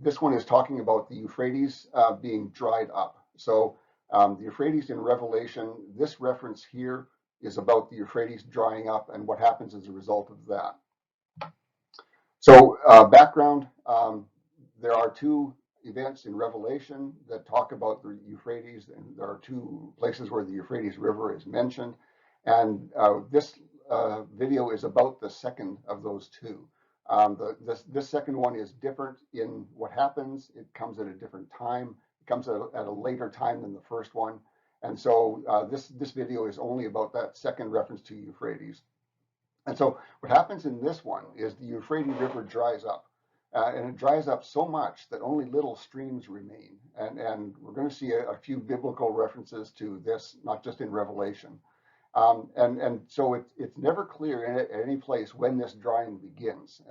this one is talking about the Euphrates being dried up. So the Euphrates in Revelation, this reference here is about the Euphrates drying up and what happens as a result of that. So background, there are two events in Revelation that talk about the Euphrates, and there are two places where the Euphrates River is mentioned. And this video is about the second of those two. This second one is different in what happens. It comes at a different time. It comes at a later time than the first one. And so this video is only about that second reference to Euphrates. And so what happens in this one is the Euphrates River dries up. And it dries up so much that only little streams remain. And we're going to see a few biblical references to this, not just in Revelation. And so it's never clear at any place when this drying begins.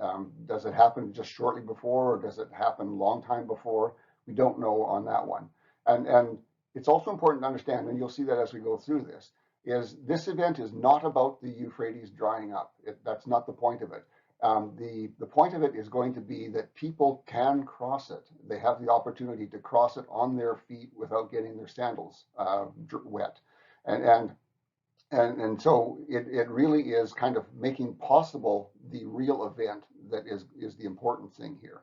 Does it happen just shortly before, or does it happen a long time before? We don't know on that one. And it's also important to understand, and you'll see that as we go through this, is this event is not about the Euphrates drying up. That's not the point of it. The point of it is going to be that people can cross it. They have the opportunity to cross it on their feet without getting their sandals wet. And so it really is kind of making possible the real event that is the important thing here.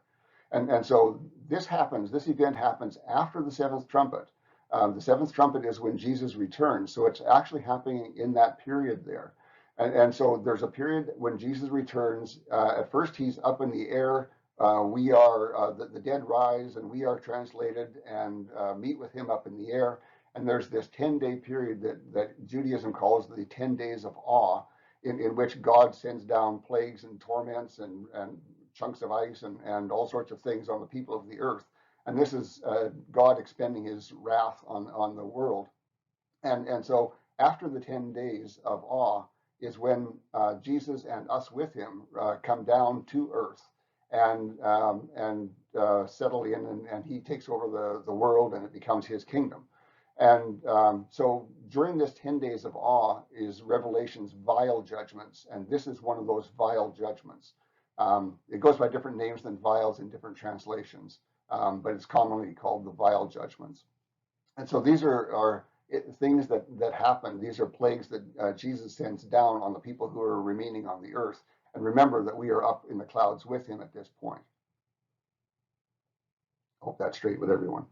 And so this event happens after the seventh trumpet. The seventh trumpet is when Jesus returns. So it's actually happening in that period there. And so there's a period when Jesus returns. At first, he's up in the air. The dead rise, and we are translated and meet with him up in the air. And there's this 10-day period that Judaism calls the 10 days of awe, in which God sends down plagues and torments and chunks of ice and all sorts of things on the people of the earth. And this is God expending his wrath on the world. And so after the 10 days of awe is when Jesus and us with him come down to earth and settle in, and he takes over the world, and it becomes his kingdom. And so during this 10 days of awe is Revelation's vial judgments, and this is one of those vial judgments. It goes by different names than vials in different translations, but it's commonly called the vial judgments. And so these are things that happen. These are plagues that Jesus sends down on the people who are remaining on the earth. And remember that we are up in the clouds with him at this point. Hope that's straight with everyone.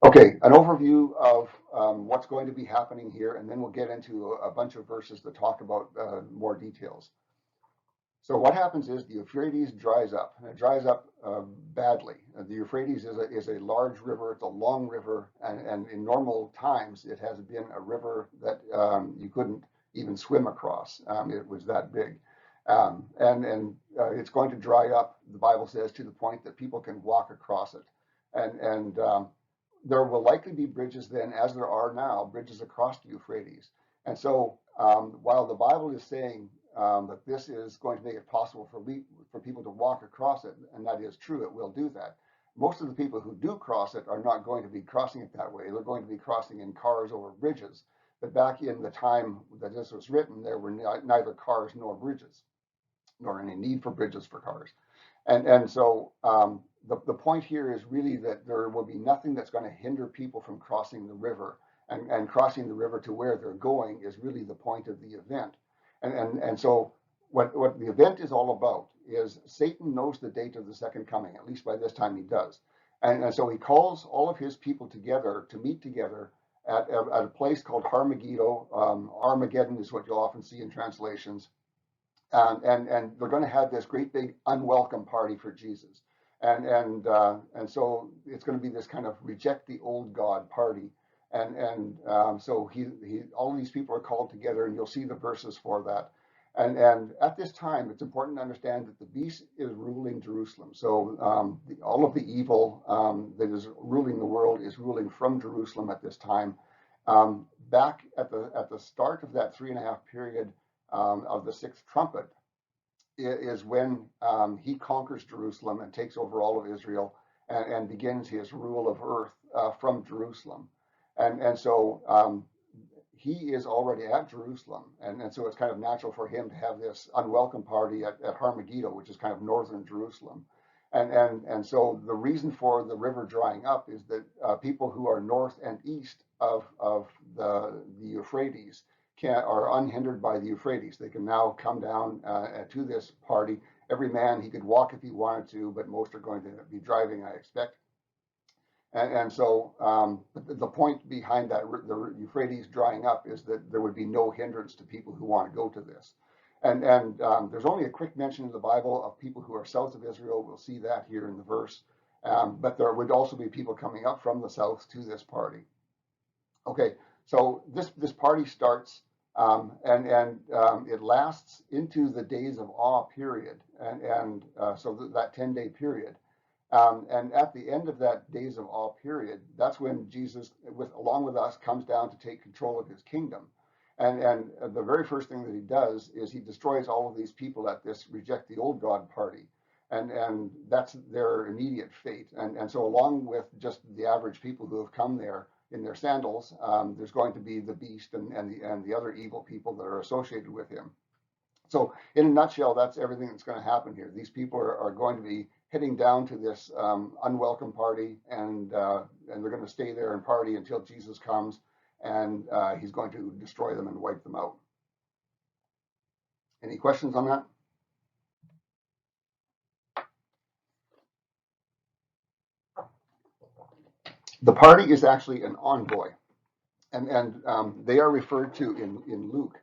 Okay, an overview of what's going to be happening here, and then we'll get into a bunch of verses that talk about more details. So what happens is the Euphrates dries up, and it dries up badly. The Euphrates is a large river. It's a long river, and in normal times, it has been a river that you couldn't even swim across. It was that big. And it's going to dry up, the Bible says, to the point that people can walk across it. And there will likely be bridges then, as there are now, bridges across the Euphrates. And so while the Bible is saying that this is going to make it possible for people to walk across it, and that is true, it will do that. Most of the people who do cross it are not going to be crossing it that way. They're going to be crossing in cars over bridges. But back in the time that this was written, there were neither cars nor bridges, nor any need for bridges for cars. And so the point here is really that there will be nothing that's going to hinder people from crossing the river, and crossing the river to where they're going is really the point of the event. And so what the event is all about is Satan knows the date of the second coming. At least by this time he does. And so he calls all of his people together to meet together at a place called Har Meggido. Armageddon is what you'll often see in translations. And they're going to have this great big unwelcome party for Jesus. And so it's going to be this kind of reject the old God party. And so all of these people are called together, and you'll see the verses for that. And at this time, it's important to understand that the beast is ruling Jerusalem. So all of the evil that is ruling the world is ruling from Jerusalem at this time. Back at the start of that 3.5 period of the sixth trumpet is when he conquers Jerusalem and takes over all of Israel and begins his rule of earth from Jerusalem. And so he is already at Jerusalem. And so it's kind of natural for him to have this unwelcome party at Har Meggido, which is kind of northern Jerusalem. And so the reason for the river drying up is that people who are north and east of the Euphrates are unhindered by the Euphrates. They can now come down to this party. Every man, he could walk if he wanted to, but most are going to be driving, I expect. And so the point behind that, the Euphrates drying up, is that there would be no hindrance to people who want to go to this. And there's only a quick mention in the Bible of people who are south of Israel. We'll see that here in the verse. But there would also be people coming up from the south to this party. Okay, so this party starts and it lasts into the days of awe period, and so that 10-day period. And at the end of that days of awe period, that's when Jesus, along with us, comes down to take control of his kingdom. And the very first thing that he does is he destroys all of these people at this reject the old God party. And that's their immediate fate. And so along with just the average people who have come there in their sandals, there's going to be the beast and the other evil people that are associated with him. So in a nutshell, that's everything that's going to happen here. These people are going to be heading down to this unwelcome party, and they're going to stay there and party until Jesus comes, and he's going to destroy them and wipe them out. Any questions on that? The party is actually an envoy, and they are referred to in Luke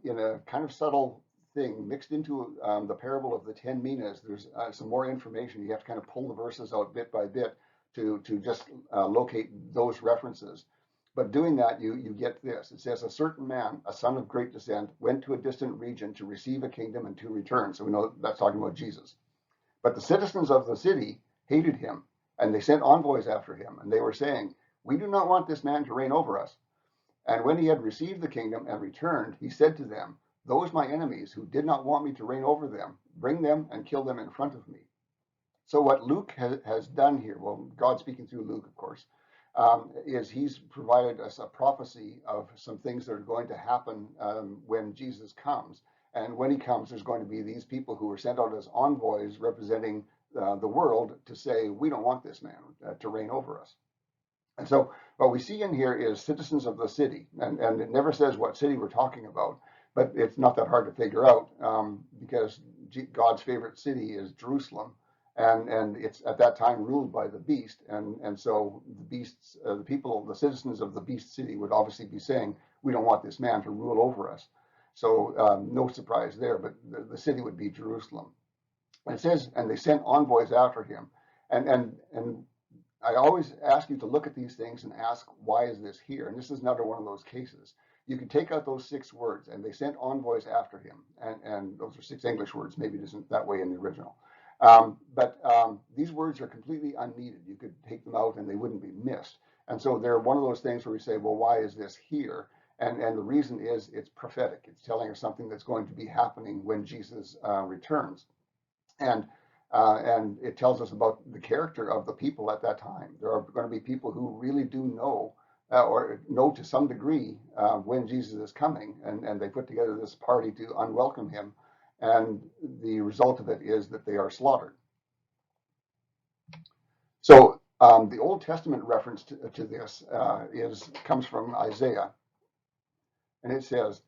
in a kind of subtle thing mixed into the parable of the 10 minas. There's some more information. You have to kind of pull the verses out bit by bit to just locate those references. But doing that, you get this. It says, a certain man, a son of great descent, went to a distant region to receive a kingdom and to return. So we know that's talking about Jesus. But the citizens of the city hated him, and they sent envoys after him, and they were saying, we do not want this man to reign over us. And when he had received the kingdom and returned, he said to them, those my enemies who did not want me to reign over them, bring them and kill them in front of me. So what Luke has done here, well, God speaking through Luke, of course, is he's provided us a prophecy of some things that are going to happen when Jesus comes. And when he comes, there's going to be these people who are sent out as envoys representing the world to say, we don't want this man to reign over us. And so what we see in here is citizens of the city, and it never says what city we're talking about, but it's not that hard to figure out because God's favorite city is Jerusalem, and it's at that time ruled by the beast, and so the beasts, the people, the citizens of the beast city would obviously be saying, we don't want this man to rule over us. So no surprise there, but the city would be Jerusalem. And it says, and they sent envoys after him, and I always ask you to look at these things and ask, why is this here? And this is another one of those cases. You can take out those 6 words, and they sent envoys after him. And those are 6 English words. Maybe it isn't that way in the original. But these words are completely unneeded. You could take them out and they wouldn't be missed. And so they're one of those things where we say, well, why is this here? And the reason is it's prophetic. It's telling us something that's going to be happening when Jesus returns. And it tells us about the character of the people at that time. There are going to be people who really do know or know to some degree when Jesus is coming, and they put together this party to unwelcome him, and the result of it is that they are slaughtered. So the Old Testament reference to this comes from Isaiah, and it says,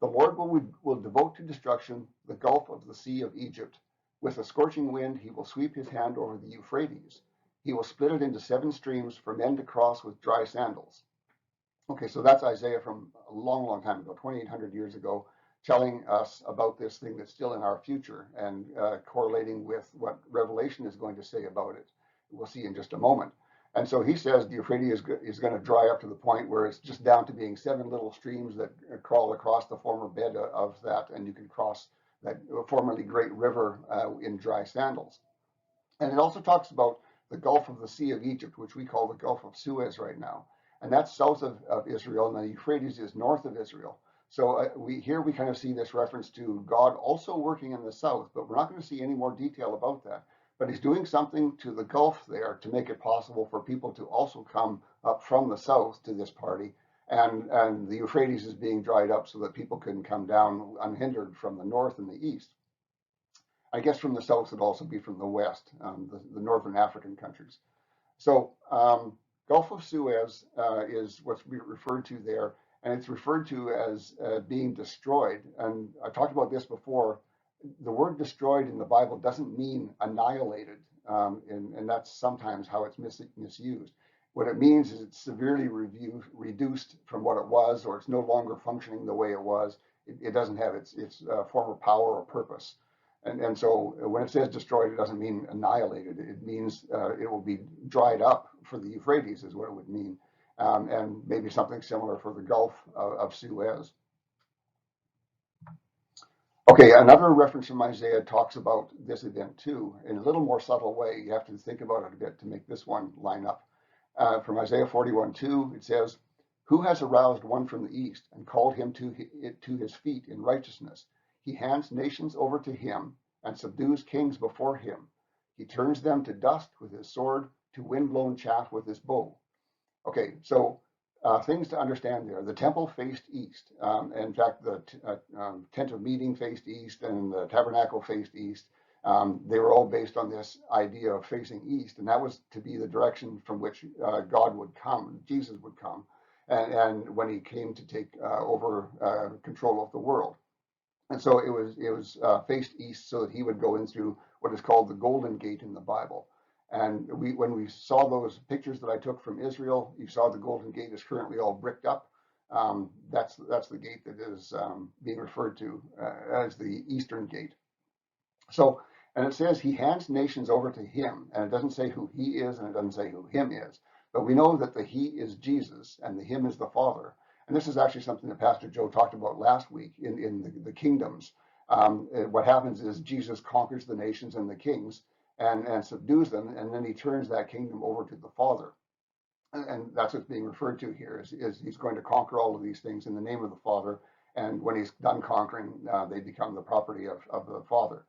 the Lord will devote to destruction the gulf of the sea of Egypt. With a scorching wind, he will sweep his hand over the Euphrates. He will split it into 7 streams for men to cross with dry sandals. Okay, so that's Isaiah from a long, long time ago, 2,800 years ago, telling us about this thing that's still in our future and correlating with what Revelation is going to say about it. We'll see in just a moment. And so he says the Euphrates is going to dry up to the point where it's just down to being 7 little streams that crawl across the former bed of that, and you can cross that formerly great river in dry sandals. And it also talks about the Gulf of the Sea of Egypt, which we call the Gulf of Suez right now. And that's south of Israel, and the Euphrates is north of Israel. So we kind of see this reference to God also working in the south, but we're not going to see any more detail about that. But he's doing something to the Gulf there to make it possible for people to also come up from the south to this party. And the Euphrates is being dried up so that people can come down unhindered from the north and the east. I guess from the south would also be from the west, the northern African countries. So Gulf of Suez is what's referred to there, and it's referred to as being destroyed. And I talked about this before. The word destroyed in the Bible doesn't mean annihilated, and that's sometimes how it's misused. What it means is it's severely reduced from what it was, or it's no longer functioning the way it was. It doesn't have its former power or purpose. And so when it says destroyed, it doesn't mean annihilated. It means it will be dried up for the Euphrates is what it would mean. And maybe something similar for the Gulf of Suez. Okay, another reference from Isaiah talks about this event too, in a little more subtle way. You have to think about it a bit to make this one line up. From Isaiah 41:2, it says, "Who has aroused one from the east and called him to his feet in righteousness? He hands nations over to him and subdues kings before him. He turns them to dust with his sword, to windblown chaff with his bow." Okay, so things to understand there. The temple faced east. In fact, the tent of meeting faced east and the tabernacle faced east. They were all based on this idea of facing east, and that was to be the direction from which God would come, Jesus would come, and when he came to take over control of the world. And so it was faced east so that he would go in through what is called the Golden Gate in the Bible. And when we saw those pictures that I took from Israel, you saw the Golden Gate is currently all bricked up. That's the gate that is being referred to as the Eastern Gate. So, and it says he hands nations over to him, and it doesn't say who he is, and it doesn't say who him is. But we know that the he is Jesus, and the him is the Father. And this is actually something that Pastor Joe talked about last week in the kingdoms. What happens is Jesus conquers the nations and the kings and subdues them, and then he turns that kingdom over to the Father. And that's what's being referred to here, is he's going to conquer all of these things in the name of the Father. And when he's done conquering, they become the property of the Father.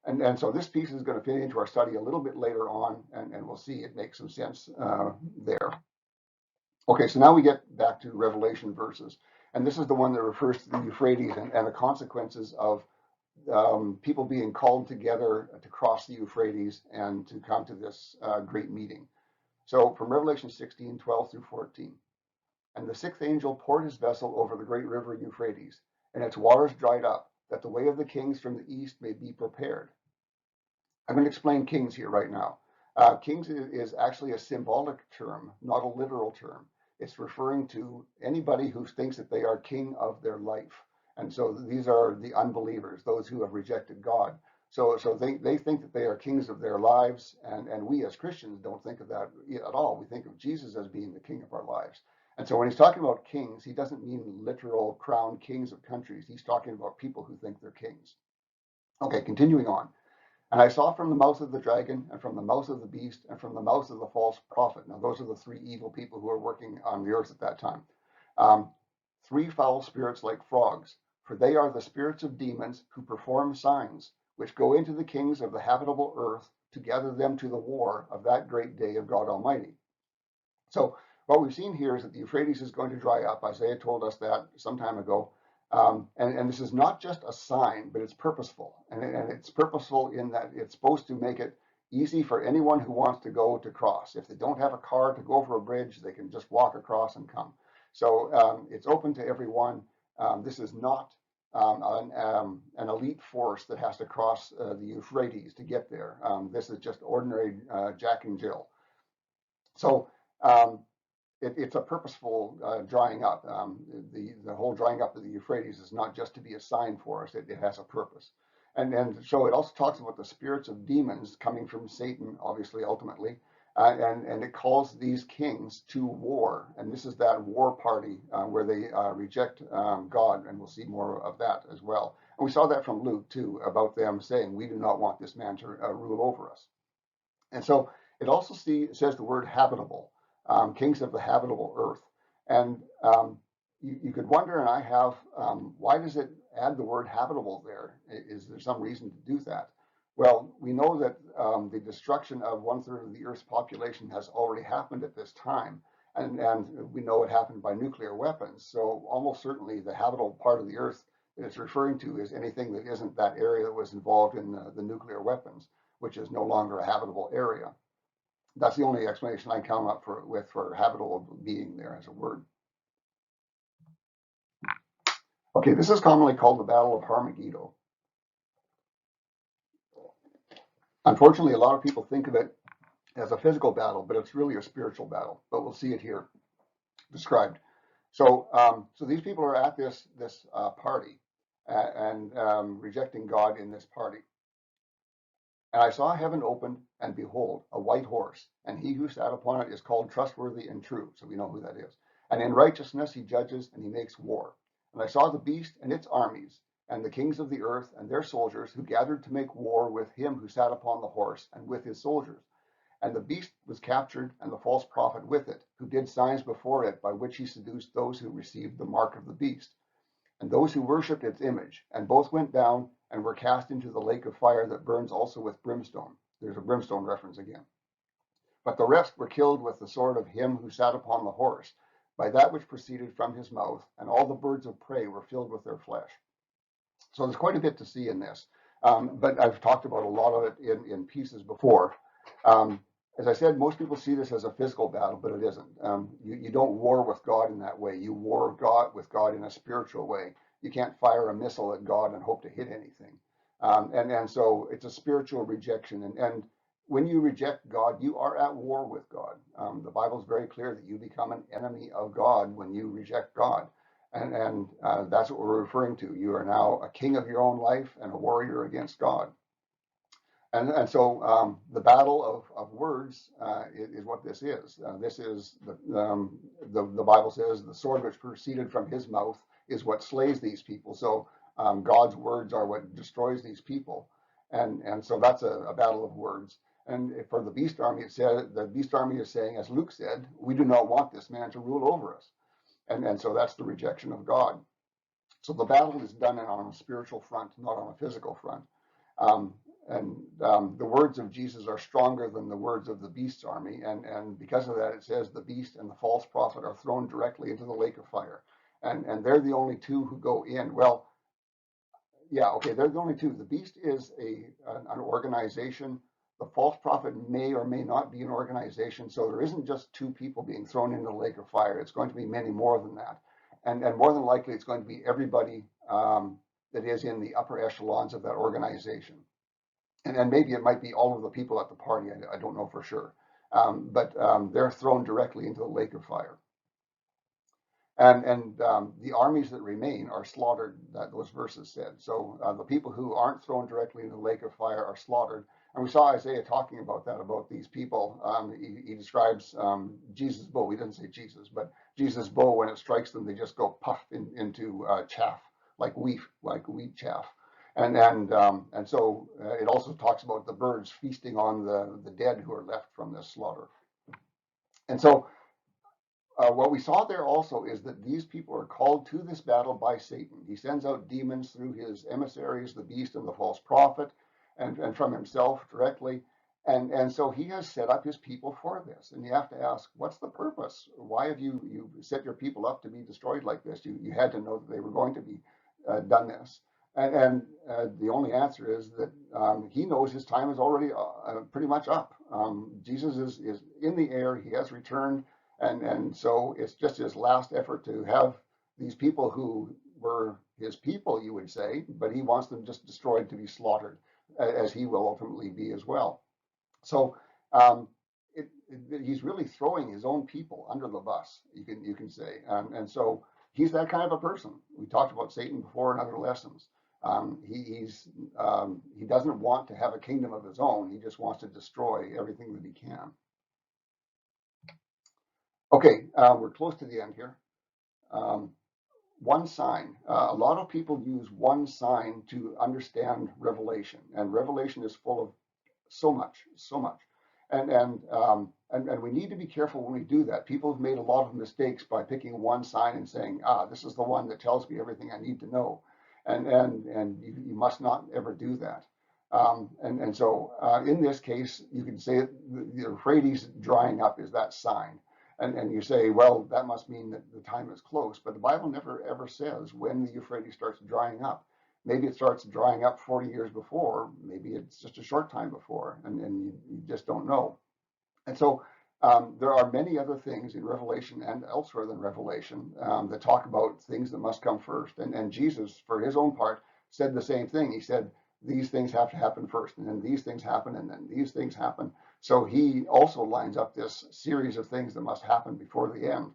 And so this piece is going to fit into our study a little bit later on, and we'll see it makes some sense there. Okay, so now we get back to Revelation verses. And this is the one that refers to the Euphrates and the consequences of people being called together to cross the Euphrates and to come to this great meeting. So from Revelation 16:12 through 14. "And the sixth angel poured his vessel over the great river Euphrates, and its waters dried up, that the way of the kings from the east may be prepared." I'm going to explain kings here right now. Kings is actually a symbolic term, not a literal term. It's referring to anybody who thinks that they are king of their life. And so these are the unbelievers, those who have rejected God. So they think that they are kings of their lives, and we as Christians don't think of that at all. We think of Jesus as being the king of our lives. And so when he's talking about kings, he doesn't mean literal crowned kings of countries. He's talking about people who think they're kings. Okay, continuing on. "And I saw from the mouth of the dragon, and from the mouth of the beast, and from the mouth of the false prophet." Now, those are the three evil people who were working on the earth at that time. "Three foul spirits like frogs, for they are the spirits of demons who perform signs, which go into the kings of the habitable earth to gather them to the war of that great day of God Almighty." So what we've seen here is that the Euphrates is going to dry up. Isaiah told us that some time ago. And this is not just a sign, but it's purposeful. And it's purposeful in that it's supposed to make it easy for anyone who wants to go to cross. If they don't have a car to go over a bridge, they can just walk across and come. So it's open to everyone. This is not an elite force that has to cross the Euphrates to get there. This is just ordinary Jack and Jill. So it's a purposeful drying up. The whole drying up of the Euphrates is not just to be a sign for us. It has a purpose. And so it also talks about the spirits of demons coming from Satan, obviously, ultimately. And it calls these kings to war. And this is that war party where they reject God. And we'll see more of that as well. And we saw that from Luke, too, about them saying, "We do not want this man to rule over us." And so it also says the word habitable. Kings of the habitable earth. And you could wonder, and I have, why does it add the word habitable there? Is there some reason to do that? Well, we know that the destruction of 1/3 of the Earth's population has already happened at this time. And we know it happened by nuclear weapons. So almost certainly the habitable part of the Earth it's referring to is anything that isn't that area that was involved in the nuclear weapons, which is no longer a habitable area. That's the only explanation I come up with for habitable being there as a word. Okay, this is commonly called the Battle of Har Meggido. Unfortunately, a lot of people think of it as a physical battle, but it's really a spiritual battle. But we'll see it here described. So, so these people are at this party and rejecting God in this party. And I saw heaven opened, and behold, a white horse, and he who sat upon it is called trustworthy and true. So we know who that is. And in righteousness he judges and he makes war. And I saw the beast and its armies, and the kings of the earth and their soldiers, who gathered to make war with him who sat upon the horse and with his soldiers. And the beast was captured, and the false prophet with it, who did signs before it, by which he seduced those who received the mark of the beast, and those who worshipped its image. And both went down and were cast into the lake of fire that burns also with brimstone. There's a brimstone reference again. But the rest were killed with the sword of him who sat upon the horse, by that which proceeded from his mouth, and all the birds of prey were filled with their flesh. So there's quite a bit to see in this, but I've talked about a lot of it in pieces before. As I said, most people see this as a physical battle, but it isn't. You don't war with God in that way. You war with God in a spiritual way. You can't fire a missile at God and hope to hit anything. And so it's a spiritual rejection. And when you reject God, you are at war with God. The Bible is very clear that you become an enemy of God when you reject God. And that's what we're referring to. You are now a king of your own life and a warrior against God. And so the battle of words is what this is. This is the Bible says the sword which proceeded from his mouth is what slays these people. So God's words are what destroys these people, and so that's a battle of words. And for the beast army, it said the beast army is saying, as Luke said, we do not want this man to rule over us, and so that's the rejection of God. So the battle is done on a spiritual front, not on a physical front. The words of Jesus are stronger than the words of the beast's army. And because of that, it says the beast and the false prophet are thrown directly into the lake of fire. And they're the only two who go in. Well, yeah, okay, they're the only two. The beast is an organization. The false prophet may or may not be an organization. So there isn't just two people being thrown into the lake of fire. It's going to be many more than that. And more than likely, it's going to be everybody that is in the upper echelons of that organization. And maybe it might be all of the people at the party. I don't know for sure. But they're thrown directly into the lake of fire. And the armies that remain are slaughtered, those verses said. So the people who aren't thrown directly into the lake of fire are slaughtered. And we saw Isaiah talking about that, about these people. He describes Jesus' bow. He doesn't say Jesus, but Jesus' bow, when it strikes them, they just go puff into chaff, like wheat chaff. And so it also talks about the birds feasting on the dead who are left from this slaughter. And so what we saw there also is that these people are called to this battle by Satan. He sends out demons through his emissaries, the beast and the false prophet, and from himself directly. And so he has set up his people for this. And you have to ask, what's the purpose? Why have you set your people up to be destroyed like this? You had to know that they were going to be done this. And the only answer is that he knows his time is already pretty much up. Jesus is in the air. He has returned. And so it's just his last effort to have these people who were his people, you would say, but he wants them just destroyed to be slaughtered, as he will ultimately be as well. So he's really throwing his own people under the bus, you can say. And so he's that kind of a person. We talked about Satan before in other lessons. He doesn't want to have a kingdom of his own. He just wants to destroy everything that he can. Okay, we're close to the end here. One sign. A lot of people use one sign to understand Revelation, and Revelation is full of so much. And we need to be careful when we do that. People have made a lot of mistakes by picking one sign and saying, this is the one that tells me everything I need to know. And you must not ever do that. And so in this case, you can say the Euphrates drying up is that sign. And you say, well, that must mean that the time is close. But the Bible never ever says when the Euphrates starts drying up. Maybe it starts drying up 40 years before. Maybe it's just a short time before, and you just don't know. And so there are many other things in Revelation and elsewhere than Revelation that talk about things that must come first. And Jesus, for his own part, said the same thing. He said, these things have to happen first, and then these things happen, and then these things happen. So he also lines up this series of things that must happen before the end.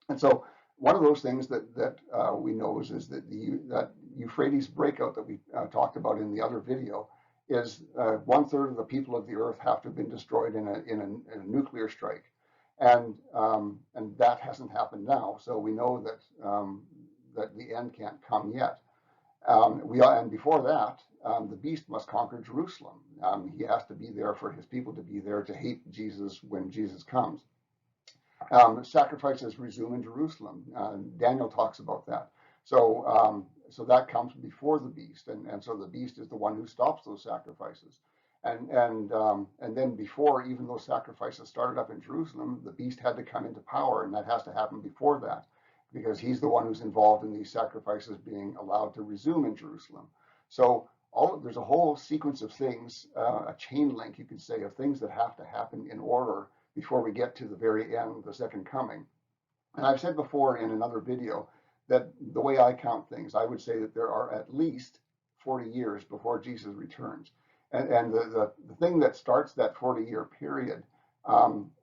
And so one of those things that we know is that that Euphrates breakout that we talked about in the other video is 1/3 of the people of the earth have to have been destroyed in a nuclear strike, and that hasn't happened now. So we know that the end can't come yet. And before that, the beast must conquer Jerusalem. He has to be there for his people to be there to hate Jesus when Jesus comes. Sacrifices resume in Jerusalem. Daniel talks about that. So that comes before the beast, and so the beast is the one who stops those sacrifices. And then before even those sacrifices started up in Jerusalem, the beast had to come into power, and that has to happen before that, because he's the one who's involved in these sacrifices being allowed to resume in Jerusalem. So there's a whole sequence of things, a chain link, you could say, of things that have to happen in order before we get to the very end, the second coming. And I've said before in another video that the way I count things, I would say that there are at least 40 years before Jesus returns. And the thing that starts that 40-year period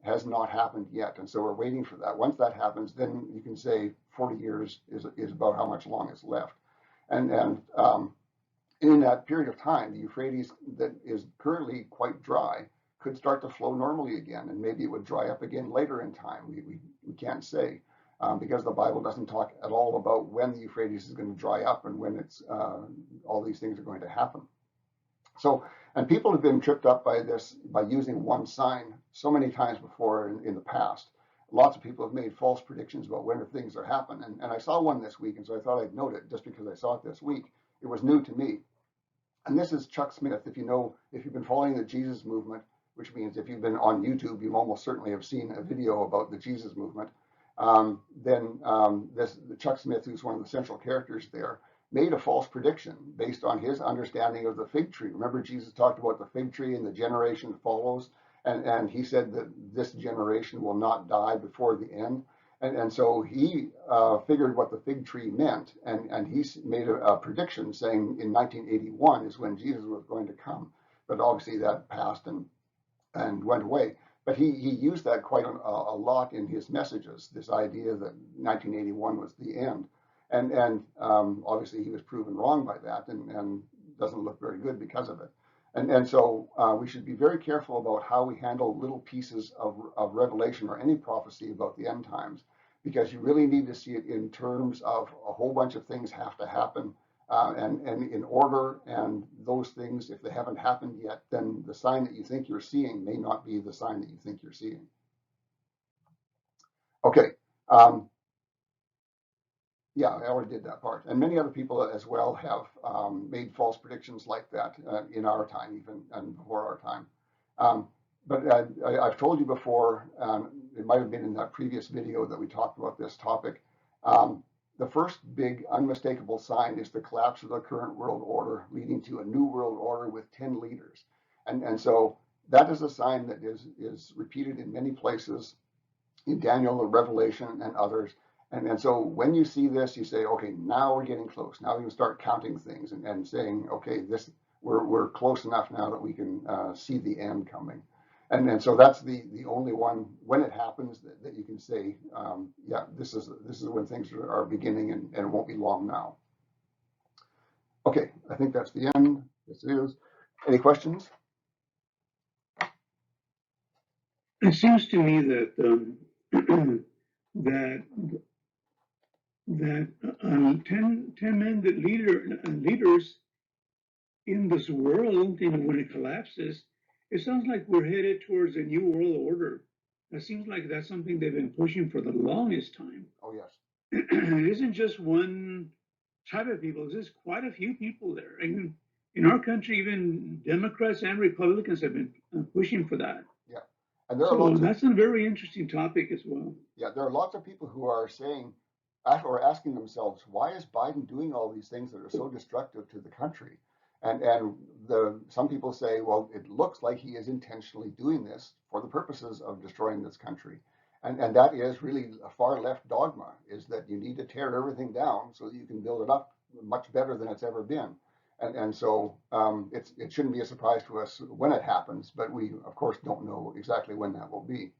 has not happened yet. And so we're waiting for that. Once that happens, then you can say 40 years is about how much long is left. And in that period of time, the Euphrates that is currently quite dry could start to flow normally again, and maybe it would dry up again later in time. We can't say, because the Bible doesn't talk at all about when the Euphrates is going to dry up and when it's all these things are going to happen. So, and people have been tripped up by this by using one sign so many times before in the past. Lots of people have made false predictions about when things are happening, and I saw one this week, and so I thought I'd note it just because I saw it this week. It was new to me. And this is Chuck Smith. If you've been following the Jesus movement, which means if you've been on YouTube, you almost certainly have seen a video about the Jesus movement. Chuck Smith, who's one of the central characters there, made a false prediction based on his understanding of the fig tree. Remember, Jesus talked about the fig tree and the generation that follows, and he said that this generation will not die before the end. And so he figured what the fig tree meant, and he made a prediction saying in 1981 is when Jesus was going to come. But obviously that passed and went away. But he used that quite a lot in his messages, this idea that 1981 was the end. And obviously he was proven wrong by that and doesn't look very good because of it. And so we should be very careful about how we handle little pieces of revelation or any prophecy about the end times, because you really need to see it in terms of a whole bunch of things have to happen and in order. And those things, if they haven't happened yet, then the sign that you think you're seeing may not be the sign that you think you're seeing. Okay. Yeah, I already did that part. And many other people as well have made false predictions like that in our time, even and before our time. But I've told you before, it might have been in that previous video that we talked about this topic. The first big unmistakable sign is the collapse of the current world order, leading to a new world order with 10 leaders. And so that is a sign that is repeated in many places in Daniel or Revelation and others. And so when you see this, you say, okay, now we're getting close. Now we can start counting things and saying, okay, we're close enough now that we can see the end coming. And so that's the only one when it happens that you can say, yeah, this is when things are beginning and it won't be long now. Okay, I think that's the end. Yes, it is. Any questions? It seems to me that that 10 men that leaders in this world, when it collapses, it sounds like we're headed towards a new world order. It seems like that's something they've been pushing for the longest time. Oh, yes. It isn't just one type of people. There's quite a few people there. And in our country, even Democrats and Republicans have been pushing for that. Yeah. And there are So lots of, that's a very interesting topic as well. yeah, there are lots of people who are saying or asking themselves, why is Biden doing all these things that are so destructive to the country? And some people say, well, it looks like he is intentionally doing this for the purposes of destroying this country. And that is really a far left dogma, is that you need to tear everything down so that you can build it up much better than it's ever been. And so it shouldn't be a surprise to us when it happens, but we, of course, don't know exactly when that will be.